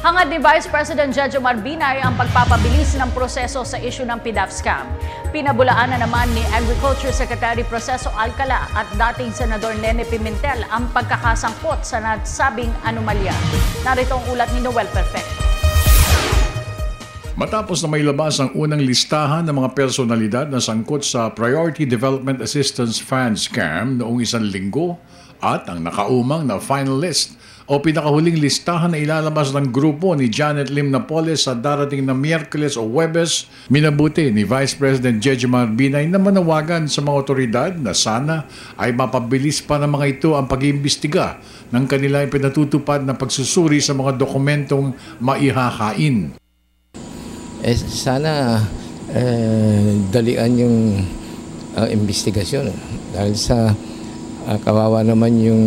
Hangad ni Vice President Jejomar Binay ang pagpapabilis ng proseso sa issue ng PDAF scam. Pinabulaan na naman ni Agriculture Secretary Proceso Alcala at dating Senador Nene Pimentel ang pagkakasangkot sa nasabing anomalya. Narito ang ulat ni Noel Perfecto. Matapos na may labas ang unang listahan ng mga personalidad na sangkot sa Priority Development Assistance Fund scam noong 1 linggo at ang nakaumang na final list o pinakahuling listahan na ilalabas ng grupo ni Janet Lim Napoles sa darating na Miyerkules o Huwebes, minabuti ni Vice President Jejomar Binay na manawagan sa mga otoridad na sana ay mapabilis pa ng mga ito ang pag-iimbestiga ng kanilang pinatutupad na pagsusuri sa mga dokumentong maihakain. Sana dalian yung investigasyon dahil sa kawawa naman yung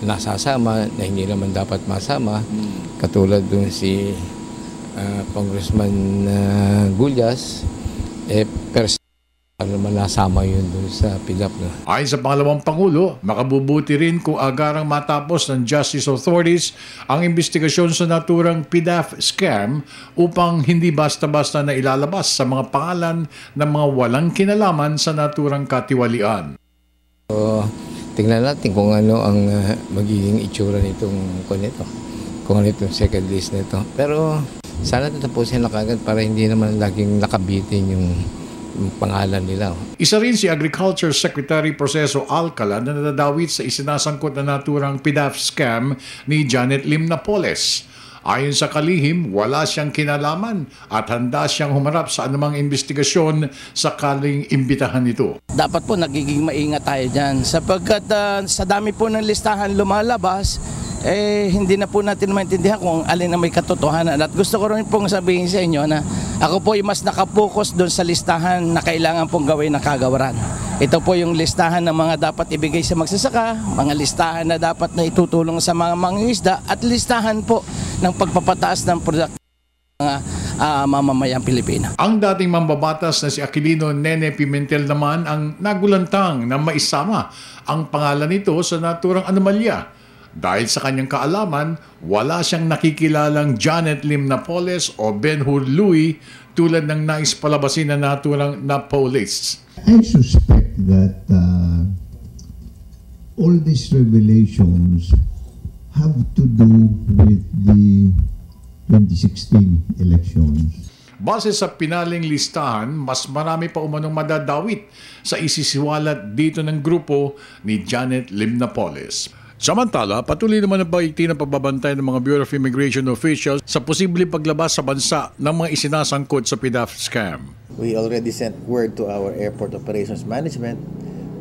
nasasama na hindi naman dapat masama, katulad dun si Congressman Gullas, ano naman nasama yun dun sa PDAF. Ayon sa pangalawang Pangulo, makabubuti rin kung agarang matapos ng Justice Authorities ang investigasyon sa naturang PDAF scam upang hindi basta-basta na ilalabas sa mga pangalan ng mga walang kinalaman sa naturang katiwalian. So, tingnan natin kung ano ang magiging itsura nitong kung ano itong second list nito. Pero sana tatapusin na kagad para hindi naman laging nakabitin yung pangalan nila. Isa rin si Agriculture Secretary Proceso Alcala na nadadawit sa isinasangkot na naturang PDAF scam ni Janet Lim Napoles. Ayon sa kalihim, wala siyang kinalaman at handa siyang humarap sa anumang investigasyon sakaling imbitahan ito. Dapat po nagiging maingat tayo dyan sapagkat sa dami po ng listahan lumalabas, hindi na po natin maintindihan kung alin na may katotohanan. At gusto ko rin pong sabihin sa inyo na ako po ay mas nakapokus doon sa listahan na kailangan pong gawin na kagawaran. Ito po yung listahan ng mga dapat ibigay sa magsasaka, mga listahan na dapat na itutulong sa mga mangingisda at listahan po ng pagpapataas ng product ng mga mamamayang Pilipino. Ang dating mambabatas na si Aquilino Nene Pimentel naman ang nagulantang na maisama ang pangalan nito sa naturang anomalya. Dahil sa kanyang kaalaman, wala siyang nakikilalang Janet Lim Napoles o Ben-Hur Louie tulad ng nais palabasin na naturang Napoles. I suspect that all these revelations have to do with the 2016 elections. Base sa pinaling listahan, mas marami pa umanong madadawit sa isisiwalat dito ng grupo ni Janet Lim Napoles. Samantala, patuloy naman ang paigting ng pagbabantay ng mga Bureau of Immigration officials sa posibleng paglabas sa bansa ng mga isinasangkot sa PDAF scam. We already sent word to our Airport Operations Management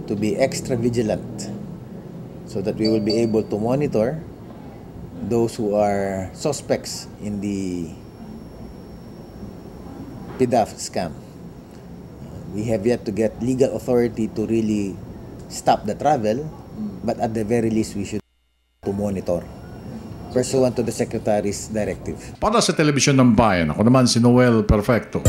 to be extra vigilant so that we will be able to monitor those who are suspects in the PDAF scam. We have yet to get legal authority to really stop the travel, but at the very least we should to monitor pursuant to the Secretary's directive. Para sa Telebisyon ng Bayan, ako naman si Noel Perfecto.